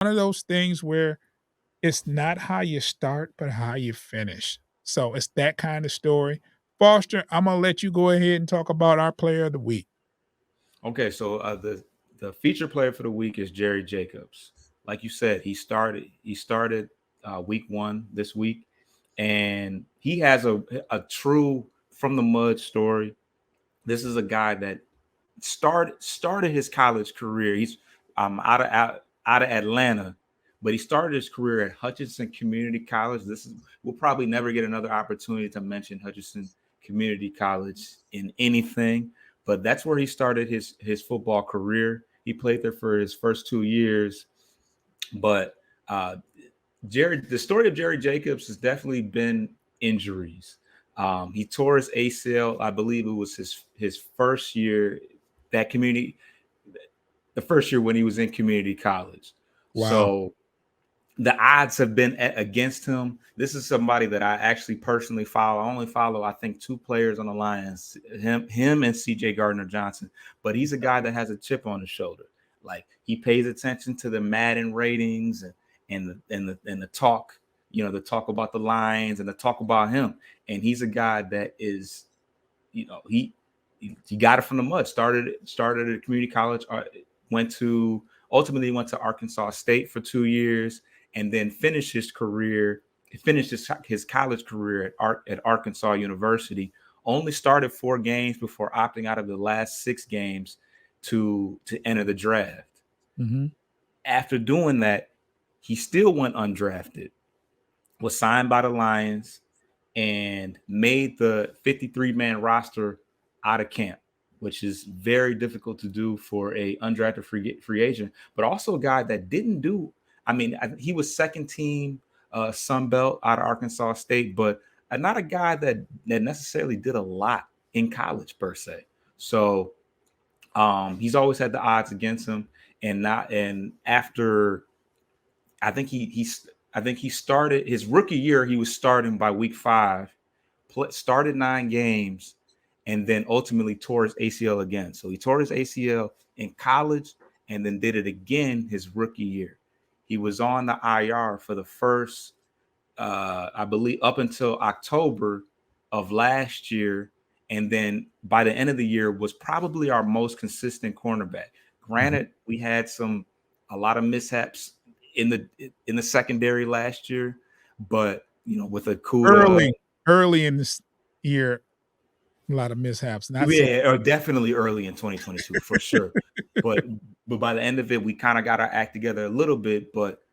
one of those things where it's not how you start, but how you finish. So it's that kind of story. Foster, I'm gonna let you go ahead and talk about our player of the week. Okay, so the feature player for the week is Jerry Jacobs. Like you said, he started week one this week, and he has a true from the mud story. This is a guy that started his college career. He's out of Atlanta, but he started his career at Hutchinson Community College. We'll probably never get another opportunity to mention Hutchinson Community College in anything, but that's where he started his football career. He played there for his first 2 years, but uh, the story of Jerry Jacobs has definitely been injuries. He tore his ACL, I believe it was his first year, that community, the first year when he was in community college. Wow. So the odds have been against him. This is somebody that I actually personally follow. I only follow, I think, two players on the Lions, him and CJ Gardner Johnson. But he's a guy that has a chip on his shoulder. Like, he pays attention to the Madden ratings and the talk, the talk about the Lions and the talk about him. And he's a guy that is, he got it from the mud. Started at community college, went to ultimately went to Arkansas State for 2 years, and then finished his career. He finished his college career at Arkansas University. Only started 4 games before opting out of the last 6 games to enter the draft. Mhm. After doing that, he still went undrafted, was signed by the Lions, and made the 53-man roster out of camp, which is very difficult to do for a undrafted free agent, but also a guy that didn't do. I mean, he was second team Sun Belt out of Arkansas State, but not a guy that necessarily did a lot in college per se. So he's always had the odds against him, and after I think he started his rookie year. He was starting by week 5, started 9 games, and then ultimately tore his ACL again. So he tore his ACL in college and then did it again his rookie year. He was on the IR for the first, I believe, up until October of last year. And then by the end of the year was probably our most consistent cornerback. Mhm. Granted, we had a lot of mishaps in the secondary last year, but with a Kuda. Early, early in this year, a lot of mishaps, not so Yeah, or definitely early in 2022 for sure. But but by the end of it, we kind of got our act together a little bit. But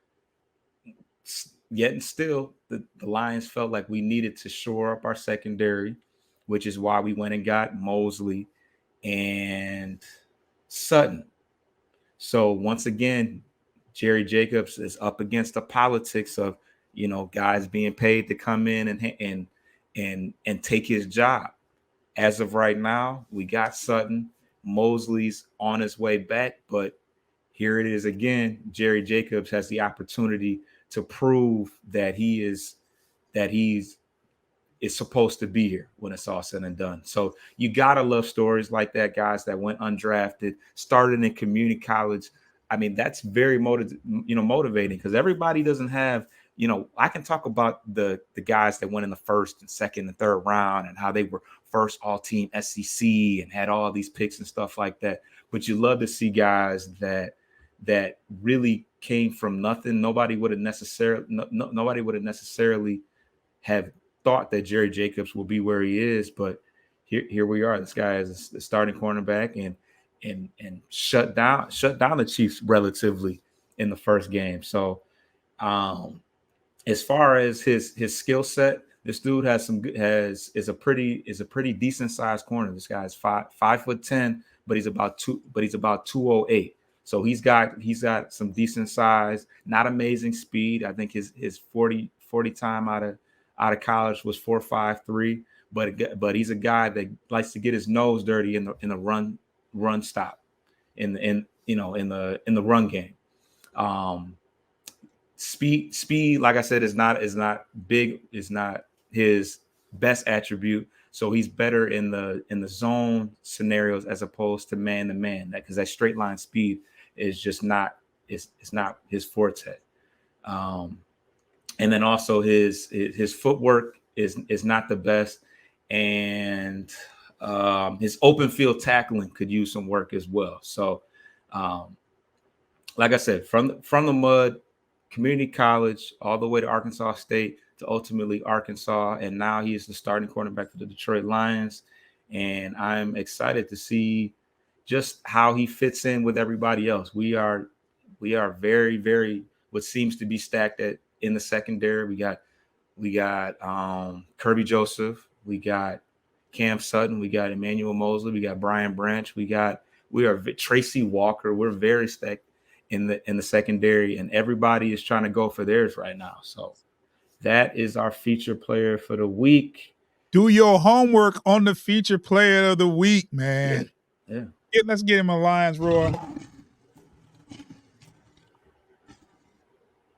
yet and still, the Lions felt like we needed to shore up our secondary, which is why we went and got Mosley and Sutton. So once again, Jerry Jacobs is up against the politics of guys being paid to come in and take his job. As of right now, we got Sutton. Mosley's on his way back, but here it is again. Jerry Jacobs has the opportunity to prove that he's is supposed to be here when it's all said and done. So you gotta love stories like that, guys that went undrafted, started in community college. I mean, that's very motivating because everybody doesn't have. I can talk about the guys that went in the first and second and third round and how they were first all team SEC and had all these picks and stuff like that. But you love to see guys that really came from nothing. Nobody would have necessarily have thought that Jerry Jacobs will be where he is, but here we are. This guy is the starting cornerback and shut down the Chiefs relatively in the first game. So as far as his skill set, this dude has some good has is a pretty decent sized corner. This guy is 5'10", but he's about 208. So he's got some decent size, not amazing speed. I think his 40 time out of college was 4.53, but he's a guy that likes to get his nose dirty in the run stop in the run game. Um, speed, like I said, is not big, is not his best attribute. So he's better in the zone scenarios as opposed to man to man. That because that straight line speed is just not it's not his forte. Um, and then also his footwork is not the best, and his open field tackling could use some work as well. So, um, like I said, from the mud, community college, all the way to Arkansas State, to ultimately Arkansas, and now he is the starting cornerback for the Detroit Lions. And I'm excited to see just how he fits in with everybody else. We are very, very what seems to be stacked at in the secondary. We got Kirby Joseph, we got Cam Sutton, we got Emmanuel Mosley, we got Brian Branch, we are Tracy Walker. We're very stacked in the secondary, and everybody is trying to go for theirs right now. So that is our feature player for the week. Do your homework on the feature player of the week, Yeah, man. yeah. Yeah, let's get him a Lions roar.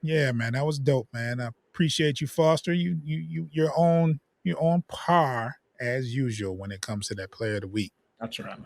Yeah, man, that was dope, man. I appreciate you, Foster. You're on par as usual when it comes to that player of the week. I'll try, man.